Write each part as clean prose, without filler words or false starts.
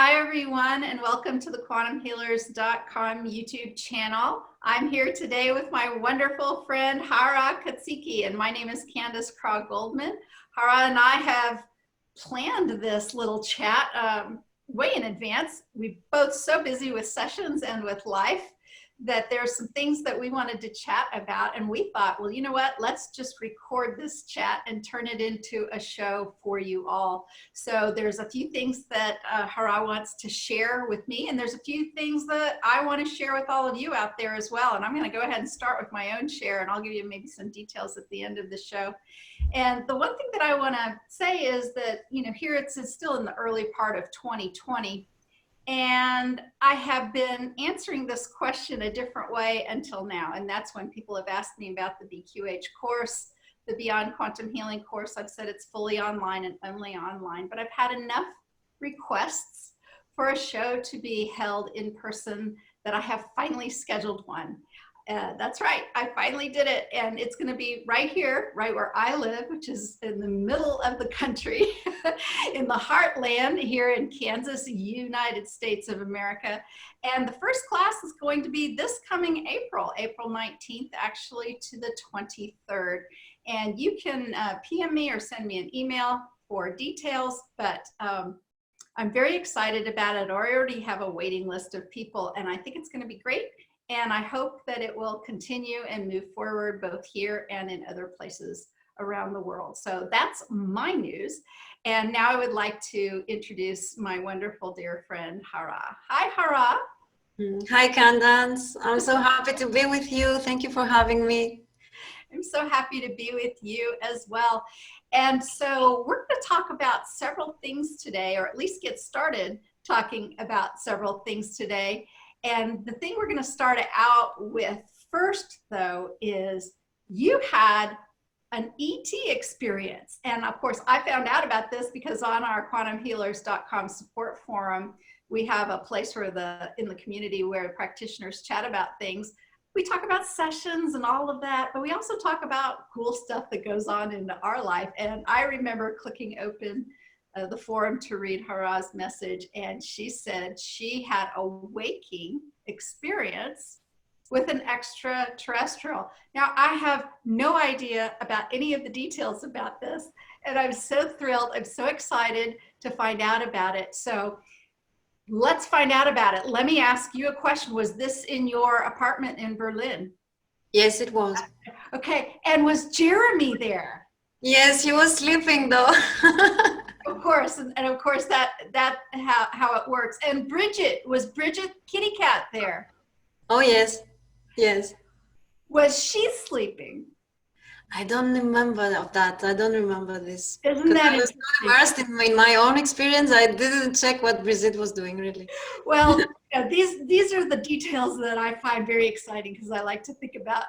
Hi, everyone, and welcome to the quantumhealers.com YouTube channel. I'm here today with my wonderful friend, Hara Katsiki, and my name is Candace Craw-Goldman. Hara and I have planned this little chat way in advance. We're both so busy with sessions and with life that there's some things that we wanted to chat about, and we thought, well, you know what, let's just record this chat and turn it into a show for you all. So there's a few things that Hara wants to share with me, and there's a few things that I want to share with all of you out there as well. And I'm going to go ahead and start with my own share, and I'll give you maybe some details at the end of the show. And the one thing that I want to say is that, you know, here it's still in the early part of 2020. And I have been answering this question a different way until now. And that's when people have asked me about the BQH course, the Beyond Quantum Healing course. I've said it's fully online and only online, but I've had enough requests for a show to be held in person that I have finally scheduled one. That's right, I finally did it, and it's going to be right here, right where I live, which is in the middle of the country, in the heartland here in Kansas, United States of America. And the first class is going to be this coming April 19th, actually, to the 23rd. And you can PM me or send me an email for details, but I'm very excited about it. I already have a waiting list of people, and I think it's going to be great. And I hope that it will continue and move forward both here and in other places around the world. So that's my news. And now I would like to introduce my wonderful dear friend, Hara. Hi, Hara. Hi, Candace. I'm so happy to be with you. Thank you for having me. I'm so happy to be with you as well. And so we're going to talk about several things today, or at least get started talking about several things today. And the thing we're going to start out with first, though, is you had an ET experience. And of course, I found out about this because on our quantumhealers.com support forum, we have a place where in the community where practitioners chat about things. We talk about sessions and all of that, but we also talk about cool stuff that goes on in our life. And I remember clicking open the forum to read Hara's message, and she said she had a waking experience with an extraterrestrial. Now, I have no idea about any of the details about this, and I'm so thrilled, I'm so excited to find out about it. So let's find out about it. Let me ask you a question. Was this in your apartment in Berlin? Yes, it was. Okay, and was Jeremy there? Yes, he was sleeping though. Of course, and of course that how it works. And Bridget, was Bridget Kitty Cat there? Oh yes, yes. Was she sleeping? I don't remember of that. I don't remember this. Isn't that I was so immersed in my own experience. I didn't check what Bridget was doing really. Well, yeah, these are the details that I find very exciting because I like to think about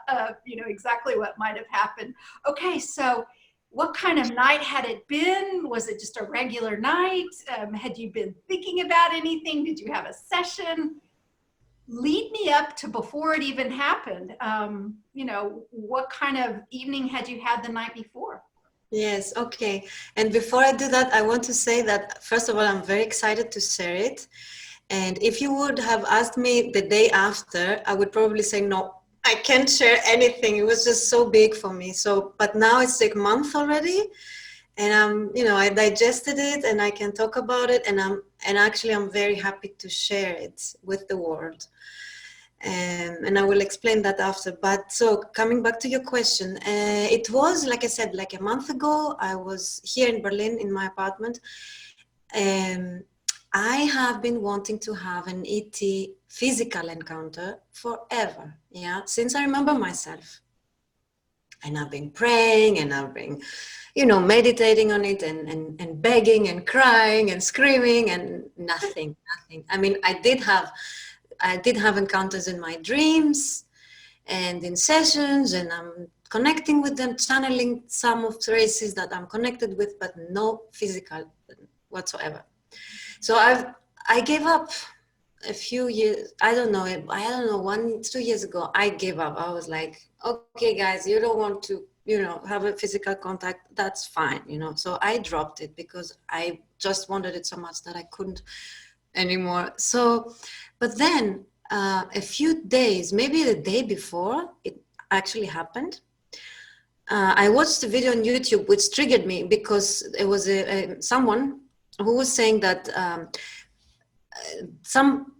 you know, exactly what might have happened. Okay, so what kind of night had it been? Was it just a regular night? Had you been thinking about anything? Did you have a session? Lead me up to before it even happened. You know, what kind of evening had you had the night before? Yes, okay. And before I do that, I want to say that, first of all, I'm very excited to share it. And if you would have asked me the day after, I would probably say, no, I can't share anything. It was just so big for me. So, but now it's like a month already, and you know, I digested it and I can talk about it, and actually I'm very happy to share it with the world. And I will explain that after. But so coming back to your question, it was, like I said, like a month ago. I was here in Berlin in my apartment, and I have been wanting to have an ET physical encounter forever, yeah, since I remember myself. And I've been praying, and I've been, you know, meditating on it, and begging and crying and screaming, and nothing. I mean, I did have encounters in my dreams and in sessions, and I'm connecting with them, channeling some of the races that I'm connected with, but no physical whatsoever. So I gave up a few years, I don't know, 2 years ago, I gave up. I was like, okay, guys, you don't want to, you know, have a physical contact, that's fine, you know. So I dropped it because I just wanted it so much that I couldn't anymore. So, but then a few days, maybe the day before it actually happened, I watched a video on YouTube which triggered me because it was someone who was saying that some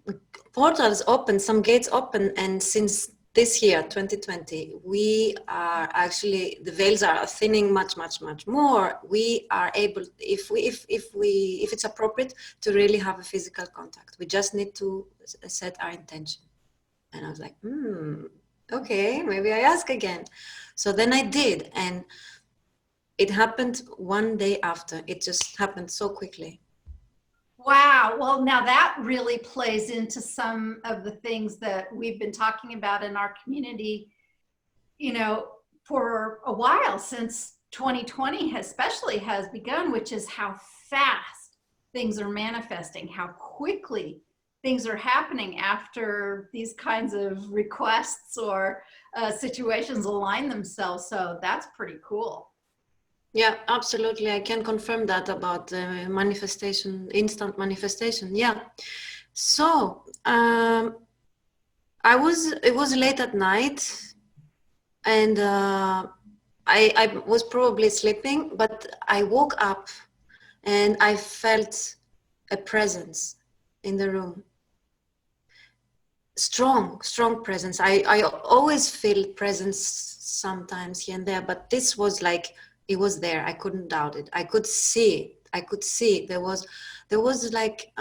portals open, some gates open, and since this year 2020 we are actually, the veils are thinning much more. We are able, if it's appropriate, to really have a physical contact. We just need to set our intention. And I was like, okay, maybe I ask again. So then I did, and it happened one day after. It just happened so quickly. Wow. Well, now that really plays into some of the things that we've been talking about in our community, you know, for a while, since 2020 especially has begun, which is how fast things are manifesting, how quickly things are happening after these kinds of requests or situations align themselves. So that's pretty cool. Yeah, absolutely. I can confirm that about manifestation, instant manifestation. Yeah. So it was late at night, and I was probably sleeping, but I woke up and I felt a presence in the room. Strong presence. I always feel presence sometimes here and there, but this was like, it was there. I couldn't doubt it. I could see it. I could see it. There was like,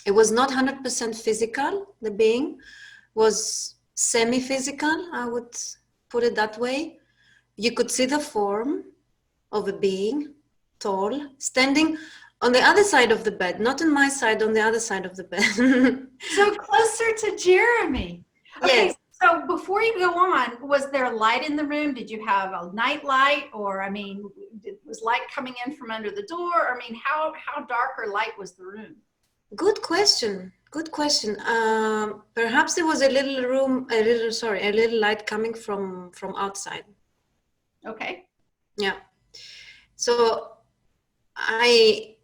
it was not 100% physical. The being was semi-physical, I would put it that way. You could see the form of a being, tall, standing on the other side of the bed, not on my side, on the other side of the bed. So closer to Jeremy. Okay, Yes. so before you go on, was there light in the room? Did you have a night light, or I mean, was light coming in from under the door? I mean, how dark or light was the room? Good question. Good question. Perhaps there was a little light coming from outside. Okay. Yeah. So I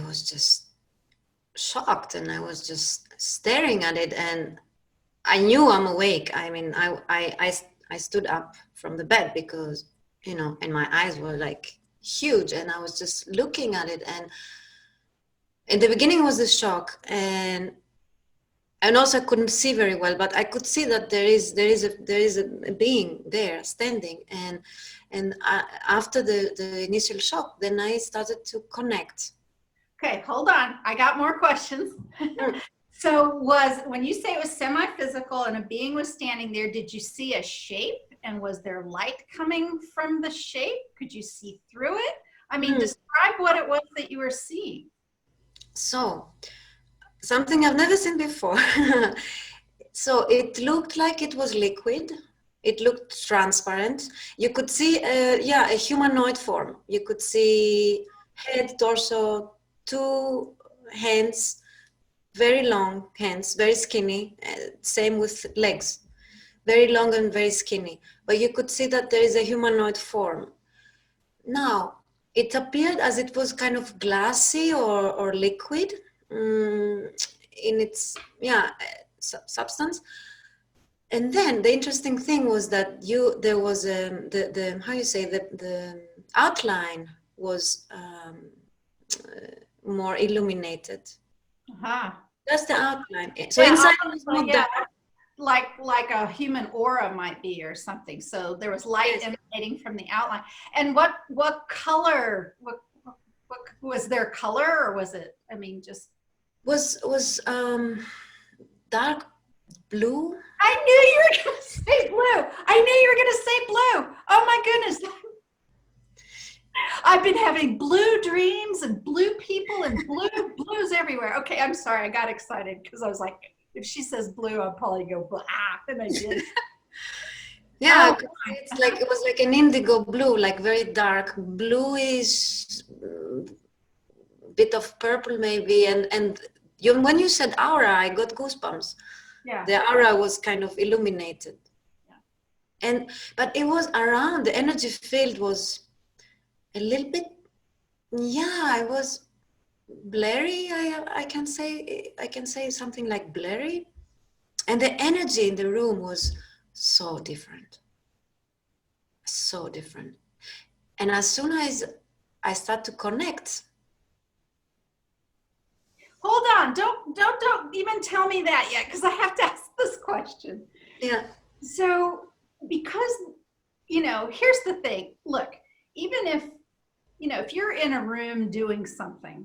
was just shocked, and I was just staring at it, and I knew I'm awake. I mean, I stood up from the bed because, you know, and my eyes were like huge, and I was just looking at it. And in the beginning was a shock, and also I couldn't see very well, but I could see that there is a being there standing. And after the initial shock, then I started to connect. Okay, hold on. I got more questions. So when you say it was semi-physical and a being was standing there, did you see a shape? And was there light coming from the shape? Could you see through it? I mean, describe what it was that you were seeing. So, something I've never seen before. So it looked like it was liquid. It looked transparent. You could see, a humanoid form. You could see head, torso, two hands, very long hands, very skinny. Same with legs, very long and very skinny. But you could see that there is a humanoid form. Now, it appeared as it was kind of glassy or liquid in its substance. And then the interesting thing was that there was the how you say the outline was more illuminated. Uh-huh. That's the outline. So Yeah, inside was not yeah, dark. like a human aura might be or something. So there was light Yes. emanating from the outline. And what color? What was there color, or was it? I mean, just Was dark blue. I knew you were going to say blue. I knew you were going to say blue. Oh my goodness. I've been having blue dreams and blue people and blues everywhere. Okay, I'm sorry. I got excited because I was like, if she says blue, I'll probably go blah. And I did. Yeah, it's like it was like an indigo blue, like very dark bluish, bit of purple maybe, and when you said aura, I got goosebumps. Yeah. The aura was kind of illuminated. Yeah. But it was around, the energy field was a little bit, yeah, it was blurry. I can say something like blurry, and the energy in the room was so different, so different. And as soon as I start to connect. Hold on, don't even tell me that yet, because I have to ask this question. Yeah. So, because, here's the thing. Look, even if, if you're in a room doing something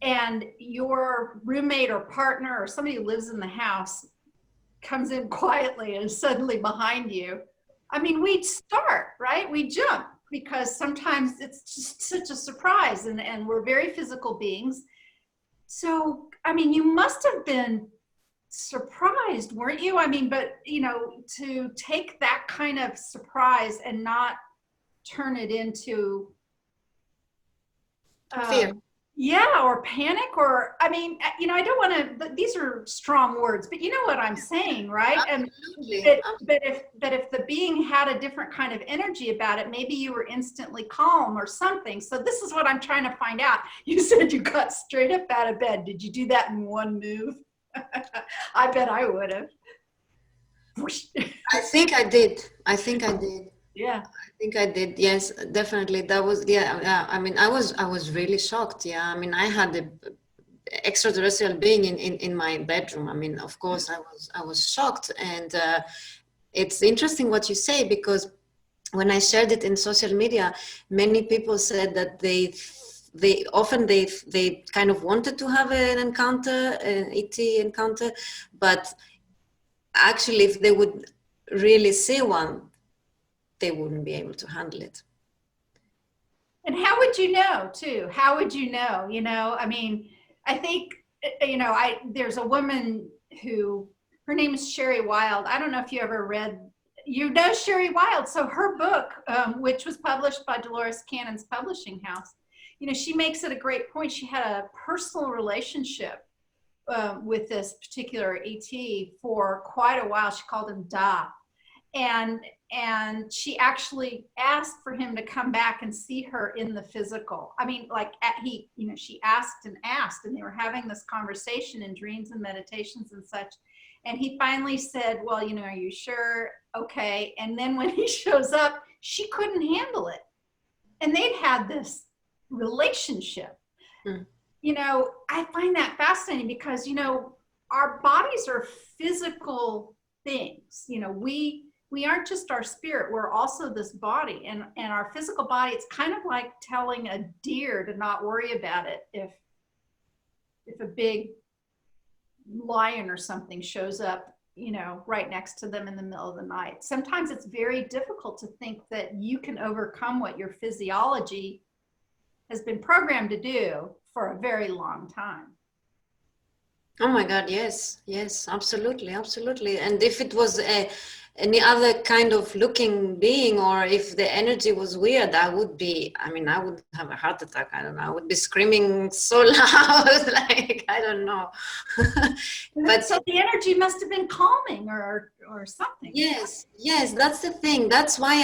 and your roommate or partner or somebody who lives in the house comes in quietly and is suddenly behind you, I mean, we'd start, right? We jump because sometimes it's just such a surprise, and we're very physical beings. So, I mean, you must have been surprised, weren't you? I mean, but, to take that kind of surprise and not turn it into Fear. yeah, or panic, or I mean, I don't want to, these are strong words, but you know what I'm saying, right? And Absolutely. but if the being had a different kind of energy about it, maybe you were instantly calm or something. So this is what I'm trying to find out. You said you got straight up out of bed. Did you do that in one move? I bet I would have. I think I did. I think I did. Yeah. I think I did. Yes, definitely. That was, yeah, yeah. I mean, I was really shocked. Yeah. I mean, I had the extraterrestrial being in my bedroom. I mean, of course, I was shocked. And it's interesting what you say, because when I shared it in social media, many people said that they kind of wanted to have an encounter, an ET encounter, but actually, if they would really see one, they wouldn't be able to handle it. And how would you know too? How would you know? I mean, I think, there's a woman who, her name is Sherry Wild. I don't know if you ever read, Sherry Wild. So her book, which was published by Dolores Cannon's publishing house, she makes it a great point. She had a personal relationship with this particular ET for quite a while. She called him Da. And she actually asked for him to come back and see her in the physical. I mean, like she asked, and they were having this conversation in dreams and meditations and such. And he finally said, well, are you sure? Okay. And then when he shows up, she couldn't handle it. And they'd had this relationship. Mm. I find that fascinating because, our bodies are physical things. We aren't just our spirit, we're also this body, and our physical body, it's kind of like telling a deer to not worry about it if a big lion or something shows up, right next to them in the middle of the night. Sometimes it's very difficult to think that you can overcome what your physiology has been programmed to do for a very long time. Oh my God, yes, yes, absolutely, absolutely. And if it was any other kind of looking being, or if the energy was weird, I would have a heart attack. I don't know. I would be screaming so loud, like, I don't know. But so the energy must have been calming or something. Yes, yes, that's the thing. That's why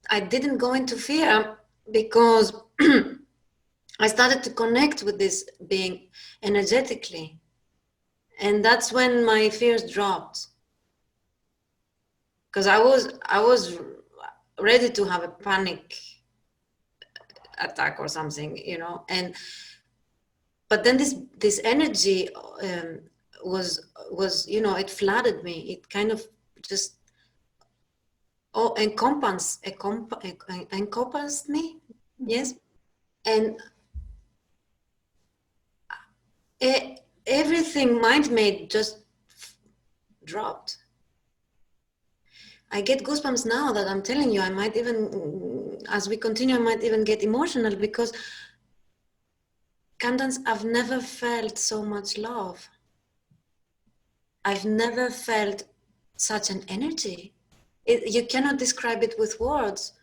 I didn't go into fear, because I started to connect with this being energetically. And that's when my fears dropped, because I was ready to have a panic attack or something, but then this energy was it flooded me. It kind of just encompassed me. Yes. And everything mind-made just dropped. I get goosebumps now that I'm telling you. I might even, as we continue, I might even get emotional, because, Candace, I've never felt so much love. I've never felt such an energy. You cannot describe it with words.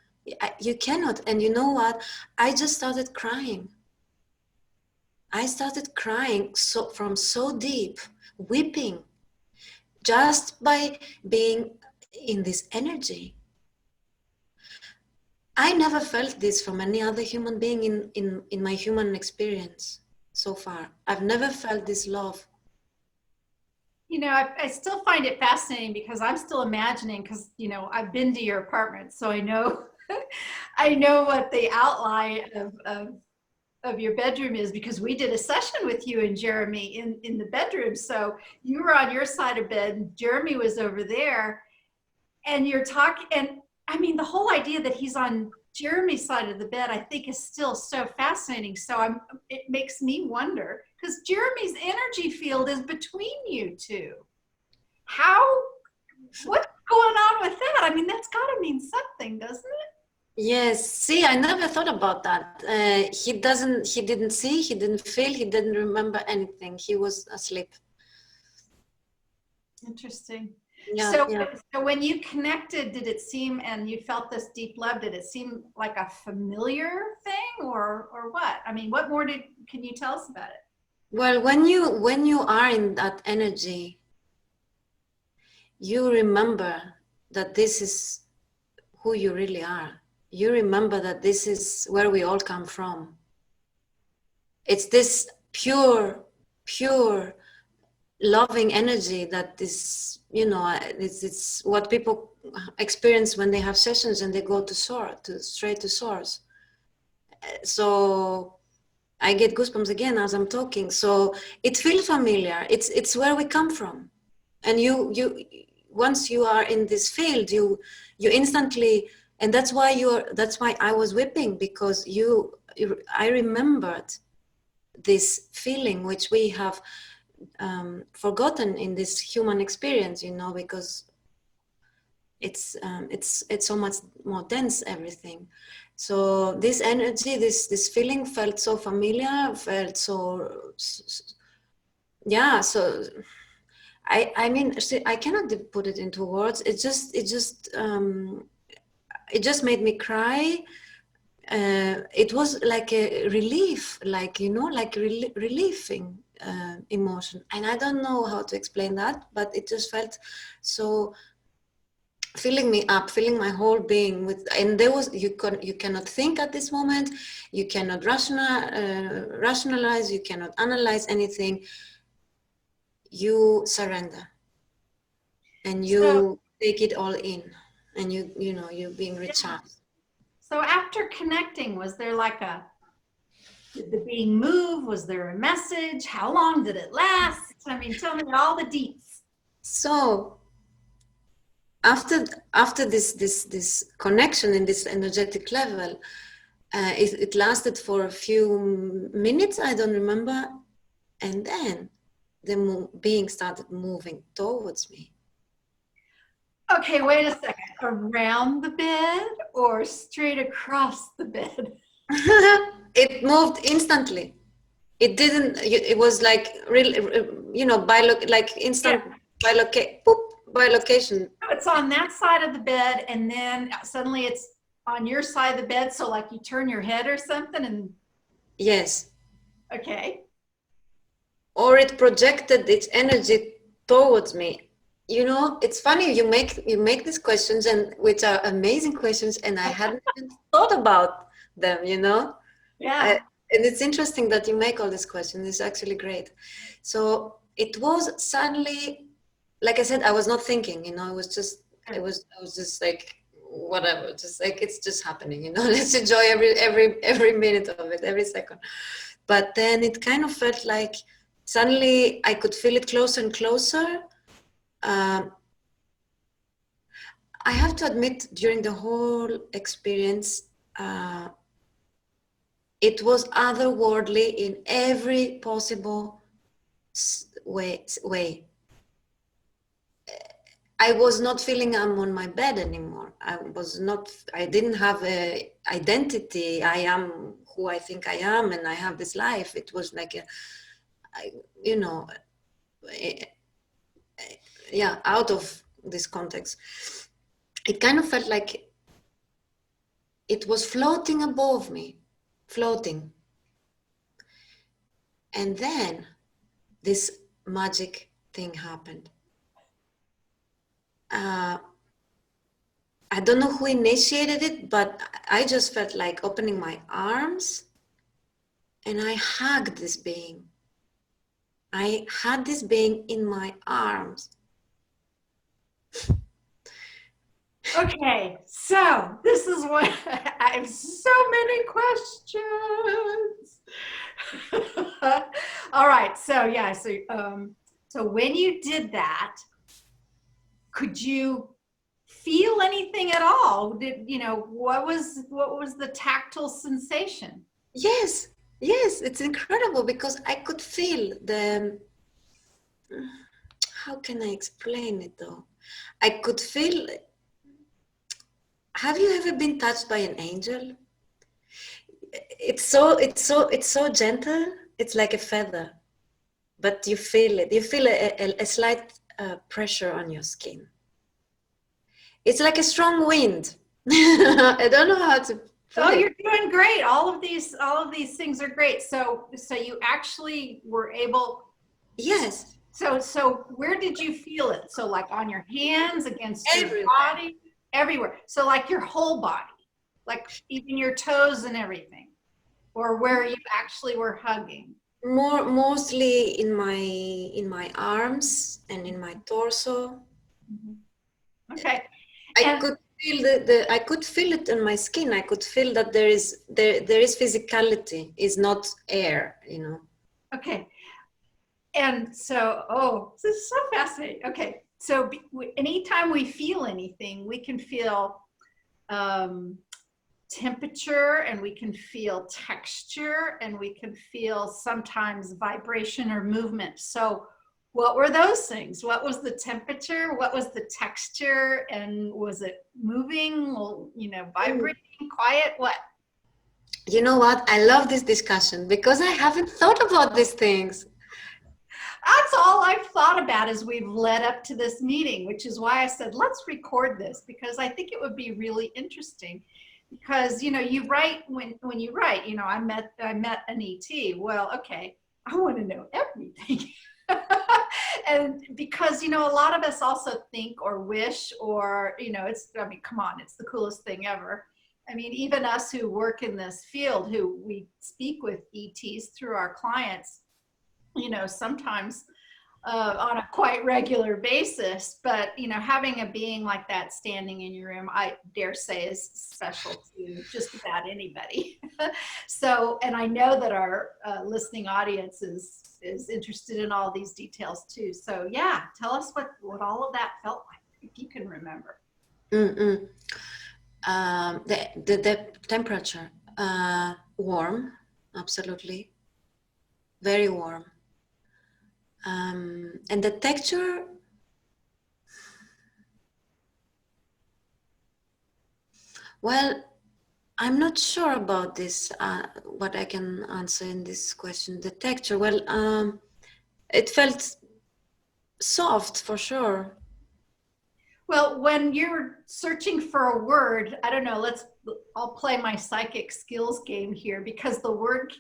You cannot. And you know what? I just started crying. I started crying from so deep, weeping, just by being in this energy. I never felt this from any other human being in my human experience. so far. I've never felt this love. You know, I still find it fascinating because I'm still imagining, because, you know, I've been to your apartment, so I know, I know what the outline of your bedroom is, because we did a session with you and Jeremy in the bedroom. So you were on your side of bed and Jeremy was over there, and you're talking, and I mean, the whole idea that he's on Jeremy's side of the bed, I think, is still so fascinating. So it makes me wonder, because Jeremy's energy field is between you two. How, what's going on with that? I mean, that's got to mean something, doesn't it? Yes, see, I never thought about that. He didn't see, he didn't feel, he didn't remember anything. He was asleep. Interesting. Yeah, So, yeah. so when you connected, did it seem, and you felt this deep love, did it seem like a familiar thing, or what? I mean, what more can you tell us about it? Well, when you are in that energy, you remember that this is who you really are. You remember that this is where we all come from. It's this pure, pure, loving energy that is, you know, it's what people experience when they have sessions and they go to straight to source. So I get goosebumps again as I'm talking. So it feels familiar. It's where we come from, and you once you are in this field, you instantly, and that's why I was weeping, because I remembered this feeling which we have forgotten in this human experience, you know, because it's so much more dense, everything. So this energy, this feeling felt so familiar, felt so yeah. So I mean, I cannot put it into words. It just made me cry. It was like a relief, like, you know, like relieving emotion, and I don't know how to explain that, but it just felt so filling me up, filling my whole being with. And there was, you cannot think at this moment, you cannot rationalize, you cannot analyze anything. You surrender and So, you take it all in, and you know, you're being yeah. recharged. So after connecting, was there like did the being move? Was there a message? How long did it last? I mean, tell me all the deets. So after this connection in this energetic level, it lasted for a few minutes, I don't remember, and then the being started moving towards me. Okay, wait a second. Around the bed or straight across the bed? It moved instantly. It didn't, it was like really, you know, like Yeah. instant by location. So it's on that side of the bed, and then suddenly it's on your side of the bed. So like you turn your head or something, and Yes. okay. Or it projected its energy towards me. You know, it's funny, you make these questions, and which are amazing questions, and I hadn't even thought about them, you know. Yeah. And it's interesting that you make all these questions. It's actually great. So it was suddenly, like I said, I was not thinking, you know, I was just like, whatever, just like, it's just happening, you know. Let's enjoy every minute of it, every second. But then it kind of felt like suddenly I could feel it closer and closer. um, I have to admit, during the whole experience, it was otherworldly in every possible way. I was not feeling I'm on my bed anymore. I didn't have a identity. I am who I think I am, and I have this life. It was like you know, yeah, out of this context. It kind of felt like it was floating above me, floating. And then this magic thing happened. I don't know who initiated it, but I just felt like opening my arms and I hugged this being. I had this being in my arms. Okay, so this is what I have so many questions. All right, so yeah, so when you did that, could you feel anything at all? Did you know what was the tactile sensation? Yes, yes, it's incredible because I could feel the, how can I explain it though? I could feel, have you ever been touched by an angel? It's so gentle. It's like a feather, but you feel it. You feel a slight pressure on your skin. It's like a strong wind. I don't know how to put Oh, it. you're doing great. All of these things are great. So you actually were able. Yes, So where did you feel it? So like on your hands, against your everywhere. body, everywhere. So like your whole body, like even your toes and everything, or where you actually were hugging. Mostly in my arms and in my torso. Mhm. Okay. I And could feel the I could feel it in my skin. I could feel that there is physicality. It's not air, you know. okay. And so, oh, this is so fascinating. Okay. So anytime we feel anything, we can feel um, temperature, and we can feel texture, and we can feel sometimes vibration or movement. So what were those things? What was the temperature? What was the texture? And was it moving, Mm. vibrating, quiet? What? You know what? I love this discussion because I haven't thought about these things. That's all I've thought about as we've led up to this meeting, which is why I said, let's record this, because I think it would be really interesting. Because you write, when you write, I met an ET. Well, okay, I want to know everything. And because a lot of us also think or wish, or come on, it's the coolest thing ever. I mean, even us who work in this field, who we speak with ETs through our clients, sometimes on a quite regular basis. But having a being like that standing in your room, I dare say, is special to just about anybody. So, and I know that our listening audience is interested in all these details too. So yeah, tell us what all of that felt like, if you can remember. Mm-mm. The temperature, warm, absolutely, very warm. And the texture, well, I'm not sure about this, what I can answer in this question. The texture, well, it felt soft for sure. Well, when you're searching for a word, I don't know, I'll play my psychic skills game here, because the word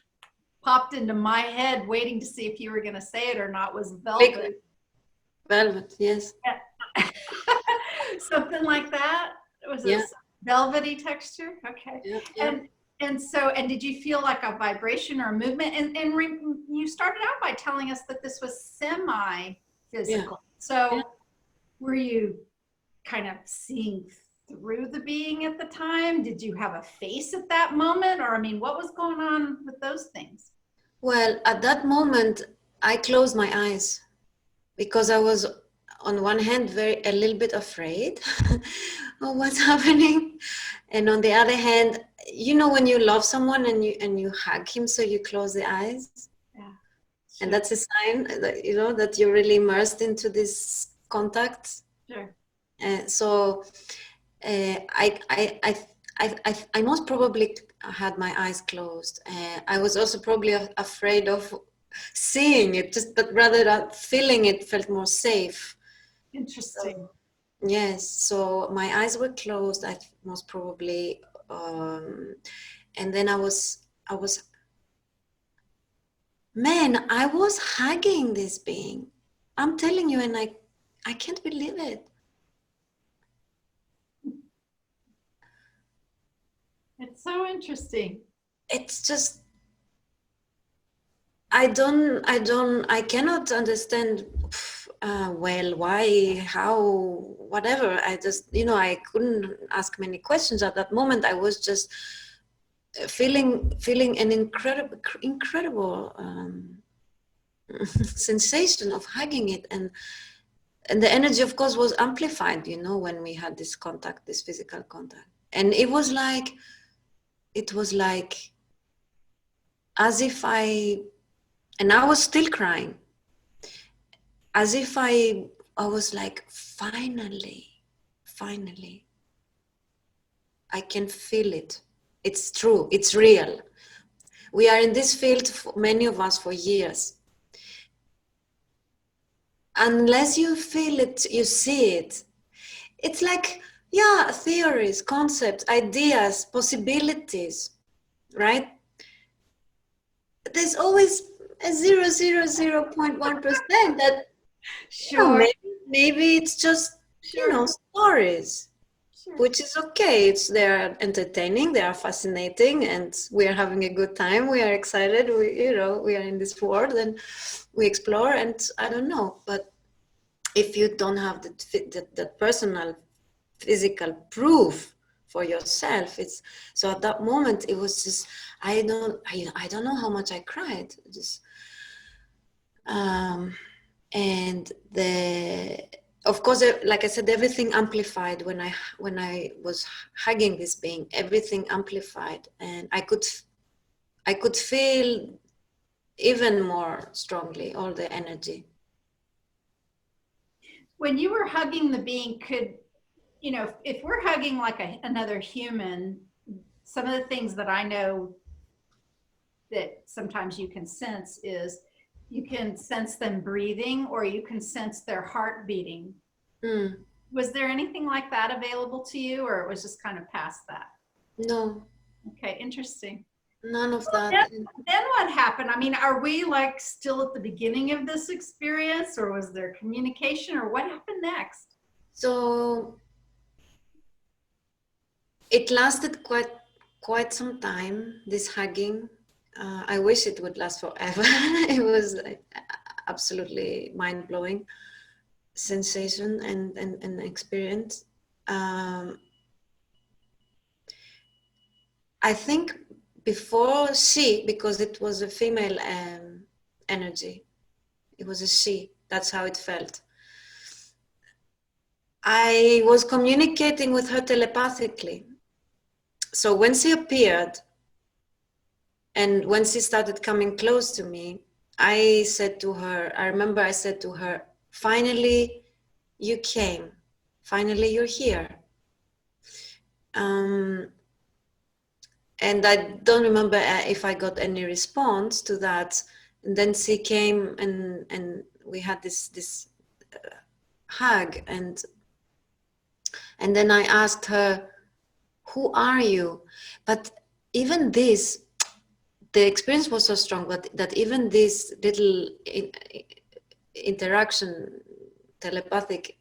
popped into my head waiting to see if you were going to say it or not, was velvet. Liquid, velvet, yes. Something like that. Was it Yeah, velvety texture? Okay. yeah, yeah. And did you feel like a vibration or a movement? And you started out by telling us that this was Yeah, semi-physical. yeah. So were you kind of seeing through the being at the time? Did you have a face at that moment? Or, I mean, what was going on with those things? Well, at that moment, I closed my eyes because I was, on one hand, a little bit afraid of what's happening, and on the other hand, when you love someone and you hug him, so you close the eyes, Yeah, and sure, that's a sign that that you're really immersed into this contact. sure. So I most probably had my eyes closed. I was also probably afraid of seeing it, but rather than feeling it felt more safe. Interesting. So, yes, so my eyes were closed. I most probably, and then I was hugging this being. I'm telling you, and I can't believe it. It's so interesting. It's just I cannot understand, well, why, how, whatever. I just, I couldn't ask many questions at that moment. I was just feeling an incredible sensation of hugging it. And the energy, of course, was amplified, when we had this contact, this physical contact. And it was like as if and I was still crying, as if I was like, finally, I can feel it. It's true, it's real. We are in this field, many of us, for years. Unless you feel it, you see it. It's like, yeah, theories, concepts, ideas, possibilities, right? There's always a 0.1% that, Sure. maybe it's just, Sure. stories, Sure. which is okay. They're entertaining, they are fascinating, and we are having a good time. We are excited. We are in this world and we explore. And I don't know, but if you don't have that personal, physical proof for yourself, it's so at that moment it was just I don't know how much I cried. Just and of course, like I said, everything amplified when I was hugging this being. Everything amplified, and I could feel even more strongly all the energy. When you were hugging the being, if we're hugging like another human, some of the things that I know that sometimes you can sense is you can sense them breathing, or you can sense their heart beating. Mm. Was there anything like that available to you, or it was just kind of past that? No, Okay, interesting. none of Well, that. then what happened? I mean, are we like still at the beginning of this experience, or was there communication, or what happened next? So it lasted quite some time, this hugging. I wish it would last forever. It was absolutely mind-blowing sensation and experience. I think because it was a female energy, it was a she, that's how it felt. I was communicating with her telepathically. So when she appeared, and when she started coming close to me, I remember I said to her, finally you came, finally you're here. And I don't remember if I got any response to that. And then she came and we had this hug, and then I asked her, who are you? But even this, the experience was so strong, but that even this little interaction, telepathic,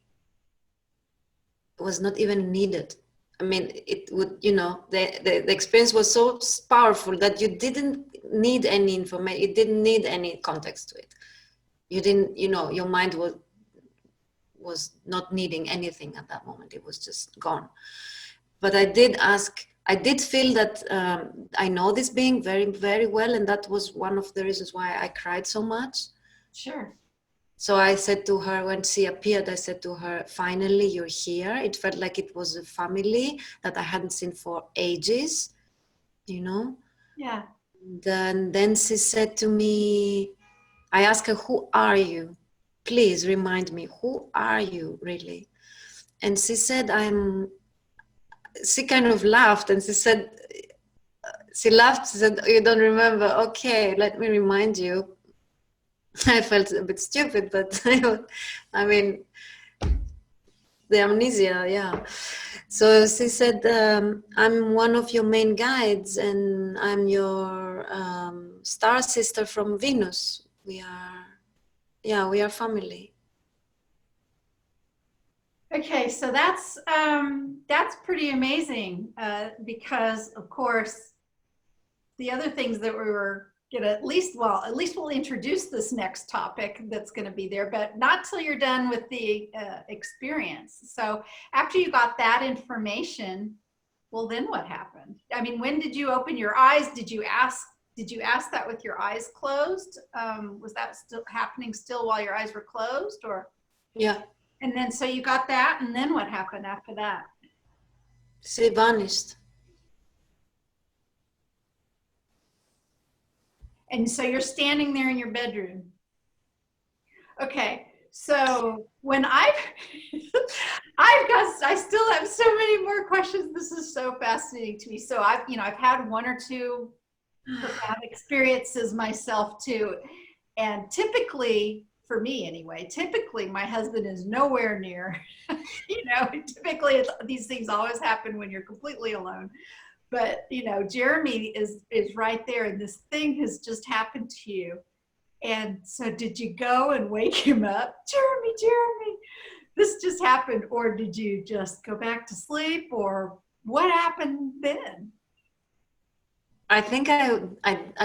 was not even needed. I mean, it would, the experience was so powerful that you didn't need any information. It didn't need any context to it. You didn't, your mind was not needing anything at that moment. It was just gone. But I did feel that I know this being very, very well. And that was one of the reasons why I cried so much. Sure. So I said to her, when she appeared, I said to her, finally, you're here. It felt like it was a family that I hadn't seen for ages, Yeah. Then she said to me, I asked her, who are you? Please remind me, who are you really? And she said, she kind of laughed, and she said, she said, you don't remember? Okay, let me remind you. I felt a bit stupid, but I mean, the amnesia, yeah. So she said, I'm one of your main guides, and I'm your star sister from Venus. We are family. Okay, so that's pretty amazing, because of course the other things that we were get at least we'll introduce this next topic that's going to be there, but not till you're done with the experience. So after you got that information, well, then what happened? I mean, when did you open your eyes? Did you ask that with your eyes closed? Was that still happening still while your eyes were closed, or? Yeah. And then, so you got that, and then what happened after that? She vanished. And so you're standing there in your bedroom. Okay, so when I still have so many more questions. This is so fascinating to me. So I've had one or two profound experiences myself too. And typically, for me anyway, my husband is nowhere near. Typically these things always happen when you're completely alone. But Jeremy is right there, and this thing has just happened to you. And so did you go and wake him up? Jeremy, this just happened. Or did you just go back to sleep, or what happened then? I think I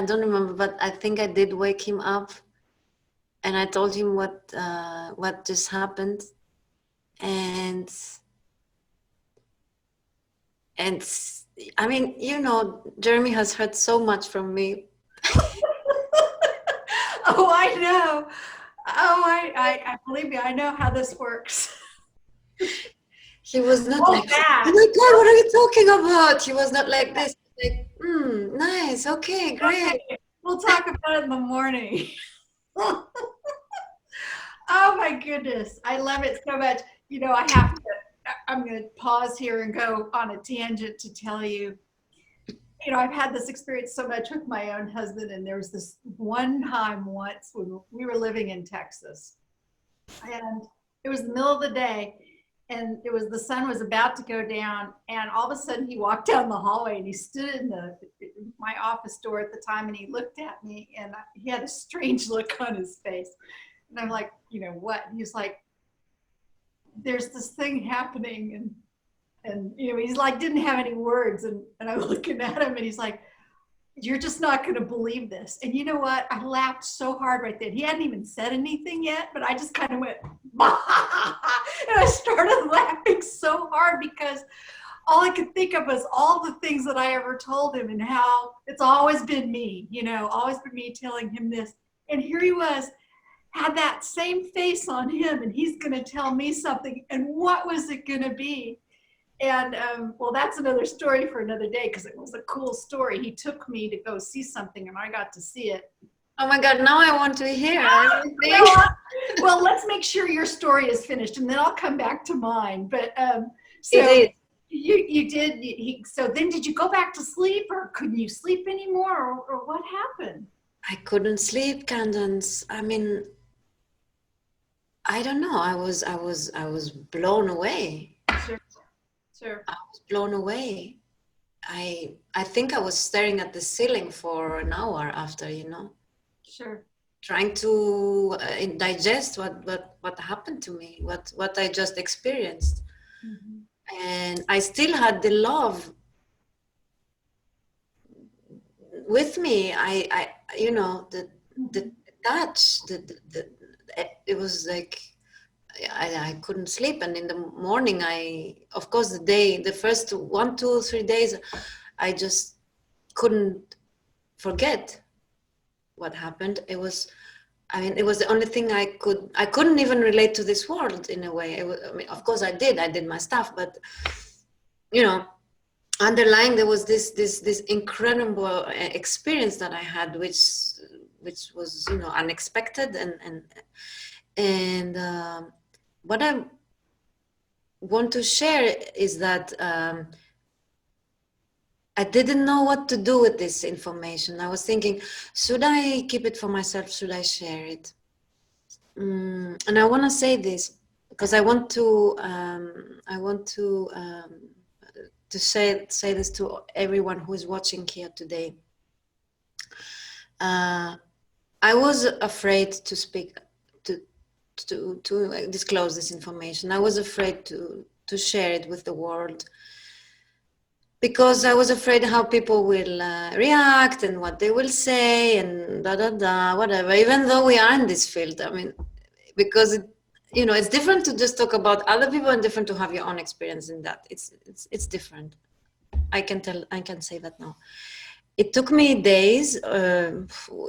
don't remember, but I think I did wake him up, and I told him what just happened, and I mean, Jeremy has heard so much from me. Oh, I know. Oh, I believe me, I know how this works. He was not like, that. oh my God, what are you talking about? He was not like this. Like, nice, okay, great. Okay, we'll talk about it in the morning. Oh my goodness, I love it so much. I'm going to pause here and go on a tangent to tell you, I've had this experience so much with my own husband, and there was this one time once when we were living in Texas, and it was the middle of the day, and the sun was about to go down, and all of a sudden he walked down the hallway, and he stood in my office door at the time, and he looked at me, and he had a strange look on his face, and I'm like, what? And he's like, there's this thing happening, and he's like, didn't have any words, and I'm looking at him, and he's like, you're just not going to believe this. And you know what? I laughed so hard right then. He hadn't even said anything yet, but I just kind of went, bah! And I started laughing so hard because all I could think of was all the things that I ever told him, and how it's always been me, always been me telling him this. And here he was, had that same face on him, and he's going to tell me something. And what was it going to be? And well, that's another story for another day, because it was a cool story. He took me to go see something, and I got to see it. Oh my God, now I want to hear. Well, let's make sure your story is finished, and then I'll come back to mine. But so you did. So then did you go back to sleep, or couldn't you sleep anymore, or what happened? I couldn't sleep, Candace. I mean, I don't know. I was blown away. Sure. I was blown away. I think I was staring at the ceiling for an hour after, Sure. Trying to digest what happened to me, what I just experienced. Mm-hmm. And I still had the love with me. I the touch, it was like I couldn't sleep, and in the morning, of course, the first 1, 2, 3 days, I just couldn't forget what happened. It was the only thing I couldn't even relate to this world in a way. Of course I did my stuff, but underlying there was this incredible experience that I had, which was unexpected, and what I want to share is that I didn't know what to do with this information. I was thinking, should I keep it for myself? Should I share it? And I want to say this because I want to say this to everyone who is watching here today. I was afraid to speak, to disclose this information. I was afraid to share it with the world because I was afraid how people will react and what they will say and da da da, whatever. Even though we are in this field, I mean, because it's different to just talk about other people and different to have your own experience in that. It's different. I can say that now. It took me days,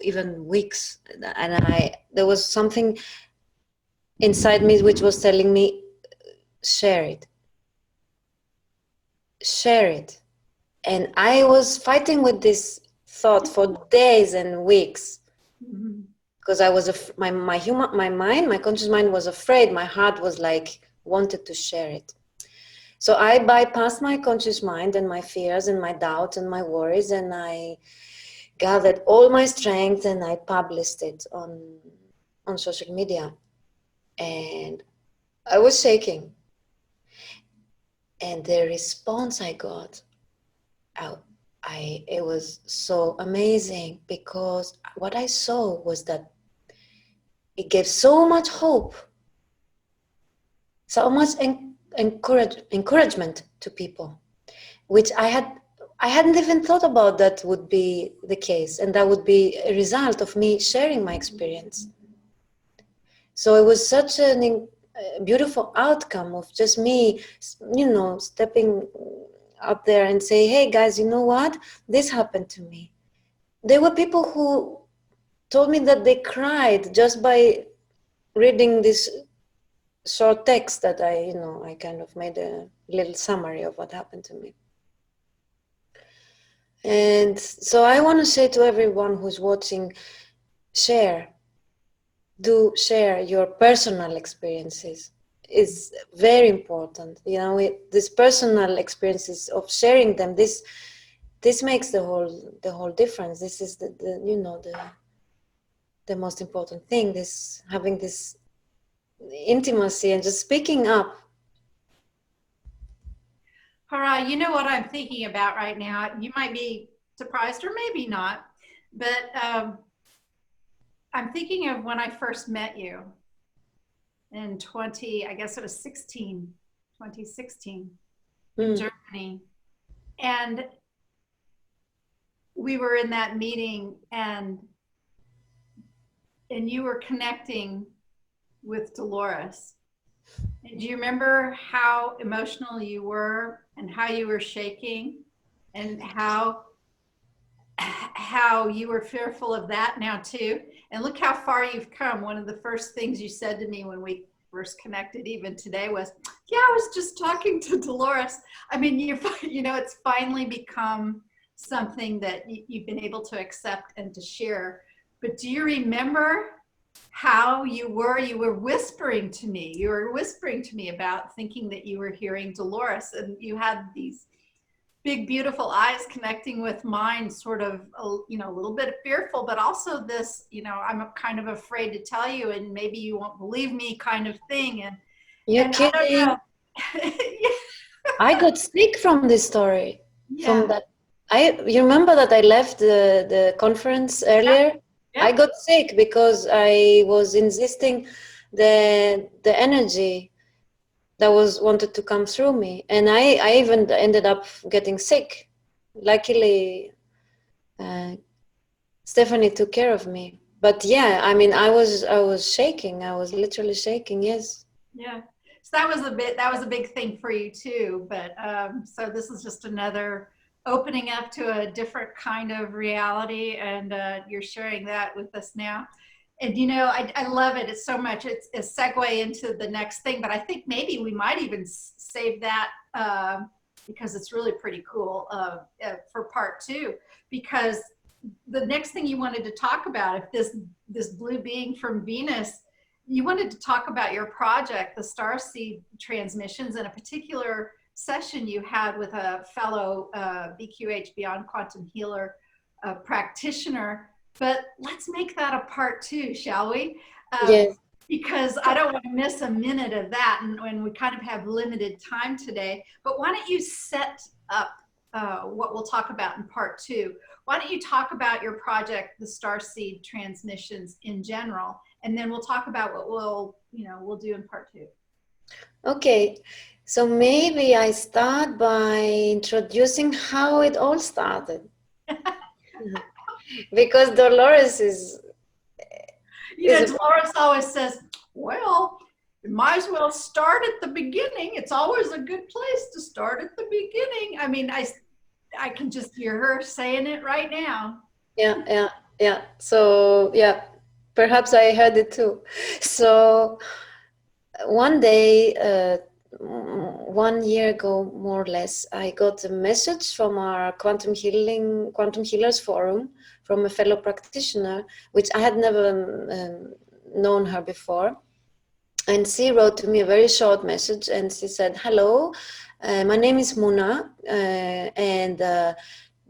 even weeks, and there was something inside me which was telling me, share it, share it. And I was fighting with this thought for days and weeks, because I was my mind, my conscious mind was afraid. My heart was like wanted to share it. So I bypassed my conscious mind and my fears and my doubts and my worries, and I gathered all my strength and I published it on social media. And I was shaking. And the response I got, it was so amazing, because what I saw was that it gave so much hope, so much encouragement to people, which I hadn't even thought about that would be the case, and that would be a result of me sharing my experience. So it was such a beautiful outcome of just me, stepping up there and say, hey guys, you know what? This happened to me. There were people who told me that they cried just by reading this short text that I kind of made a little summary of what happened to me. And so I want to say to everyone who's watching, do share your personal experiences. Is very important. This personal experiences of sharing them, this makes the whole difference. This is the most important thing, this having this intimacy and just speaking up. Hara, you know what I'm thinking about right now? You might be surprised or maybe not, but I'm thinking of when I first met you in 2016 in Germany. And we were in that meeting and you were connecting with Dolores. And do you remember how emotional you were and how you were shaking and how you were fearful of that now too? And look how far you've come. One of the first things you said to me when we first connected even today was, yeah, I was just talking to Dolores. I mean, it's finally become something that you've been able to accept and to share. But do you remember how you were whispering to me? You were whispering to me about thinking that you were hearing Dolores, and you had these big, beautiful eyes connecting with mine, sort of, a little bit fearful, but also this, I'm kind of afraid to tell you, and maybe you won't believe me kind of thing. And you're kidding. I got sick from this story. Yeah. From that, you remember that I left the conference earlier? Yeah. I got sick because I was insisting the energy that was wanted to come through me, and I even ended up getting sick. Luckily, Stephanie took care of me. But yeah, I mean, I was shaking. I was literally shaking. Yes. Yeah. So that was a big thing for you too. But so this is just another opening up to a different kind of reality, and you're sharing that with us now. And I love it. It's so much. It's a segue into the next thing, but I think maybe we might even save that because it's really pretty cool for part 2. Because the next thing you wanted to talk about, if this blue being from Venus, you wanted to talk about your project, the Starseed transmissions, and a particular session you had with a fellow BQH Beyond Quantum Healer practitioner. But let's make that a part 2, shall we? Yes. Because I don't want to miss a minute of that, and when we kind of have limited time today. But why don't you set up what we'll talk about in part 2? Why don't you talk about your project, the Starseed transmissions in general, and then we'll talk about what we'll do in part 2. Okay. So maybe I start by introducing how it all started. Because Dolores is Dolores always says, well, you might as well start at the beginning. It's always a good place to start at the beginning. I mean, I can just hear her saying it right now. yeah. So yeah, perhaps I heard it too. So one day, 1 year ago, more or less, I got a message from our quantum healers forum from a fellow practitioner, which I had never known her before. And she wrote to me a very short message, and she said, "Hello, my name is Muna, and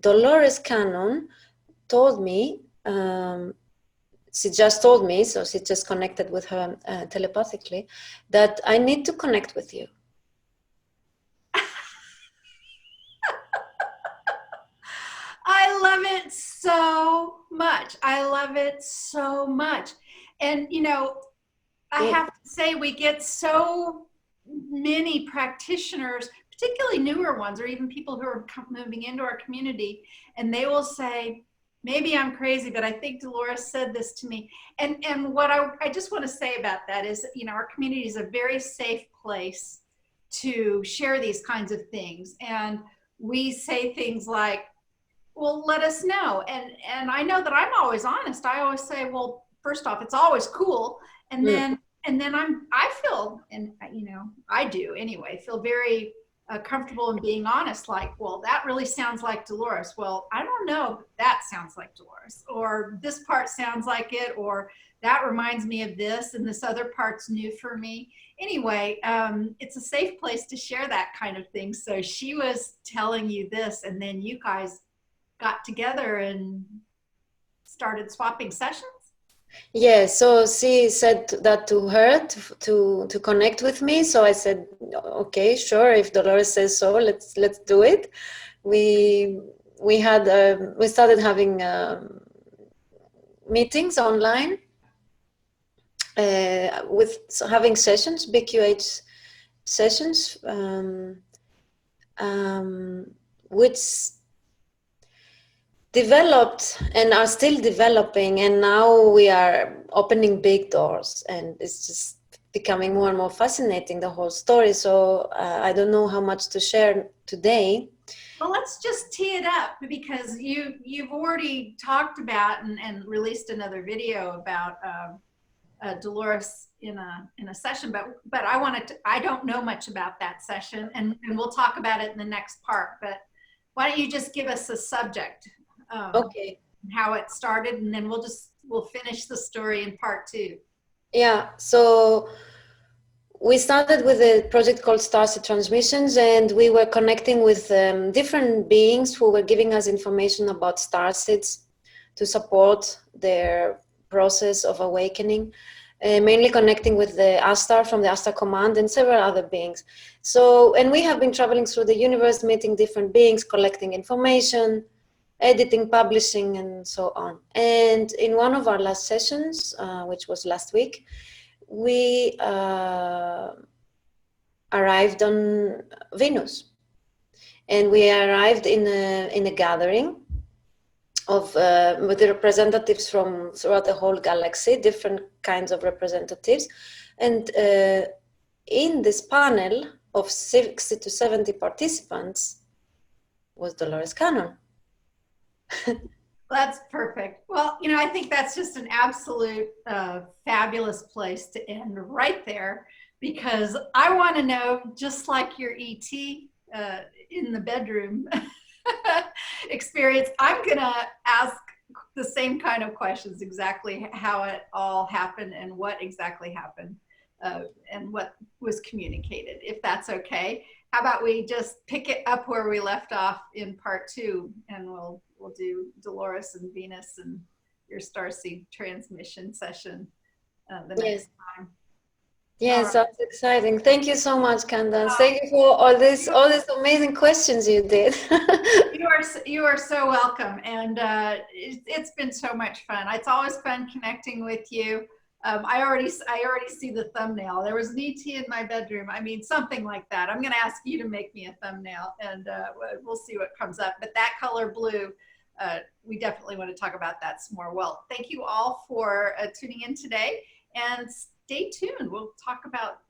Dolores Cannon told me." She just told me, so she just connected with her telepathically, that I need to connect with you. I love it so much. I love it so much. And, I have to say, we get so many practitioners, particularly newer ones, or even people who are moving into our community, and they will say, maybe I'm crazy, but I think Dolores said this to me. And what I just want to say about that is, our community is a very safe place to share these kinds of things. And we say things like, well, let us know. And I know that I'm always honest. I always say, well, first off, it's always cool. And then I feel, and I do anyway, feel very comfortable in being honest. Like, well, that really sounds like Dolores. Well, I don't know, but that sounds like Dolores, or this part sounds like it, or that reminds me of this, and this other part's new for me. Anyway, it's a safe place to share that kind of thing. So she was telling you this, and then you guys got together and started swapping sessions? Yeah, so she said that to her to connect with me. So I said, okay, sure. If Dolores says so, let's do it. We started having meetings online with having sessions, BQH sessions, which developed and are still developing, and now we are opening big doors, and it's just becoming more and more fascinating, the whole story. So I don't know how much to share today. Well, let's just tee it up, because you've already talked about and released another video about Dolores in a session, but I don't know much about that session, and we'll talk about it in the next part. But why don't you just give us a subject? Okay. How it started, and then we'll finish the story in part 2. Yeah, so we started with a project called Starseed Transmissions, and we were connecting with different beings who were giving us information about starseeds to support their process of awakening, mainly connecting with the Astar from the Astar Command and several other beings. So, and we have been traveling through the universe, meeting different beings, collecting information, editing, publishing, and so on. And in one of our last sessions, which was last week, we arrived on Venus, and we arrived in a gathering of with the representatives from throughout the whole galaxy, different kinds of representatives, and in this panel of 60 to 70 participants was Dolores Cannon. That's perfect. Well, I think that's just an absolute fabulous place to end right there, because I want to know, just like your ET in the bedroom experience, I'm going to ask the same kind of questions, exactly how it all happened and what exactly happened and what was communicated, if that's okay. How about we just pick it up where we left off in part 2, and we'll do Dolores and Venus and your starseed transmission session the next time. Yes, that's exciting. Thank you so much, Candace. Thank you for all these amazing questions you did. You are so welcome, and it's been so much fun. It's always fun connecting with you. I already see the thumbnail. There was an ET in my bedroom. I mean, something like that. I'm going to ask you to make me a thumbnail, and we'll see what comes up. But that color blue, we definitely want to talk about that some more. Well, thank you all for tuning in today, and stay tuned. We'll talk about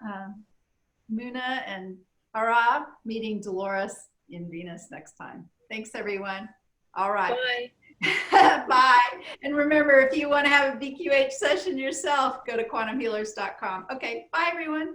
Muna and Hara meeting Dolores in Venus next time. Thanks, everyone. All right. Bye. Bye. And remember, if you want to have a BQH session yourself, go to quantumhealers.com. Okay. Bye, everyone.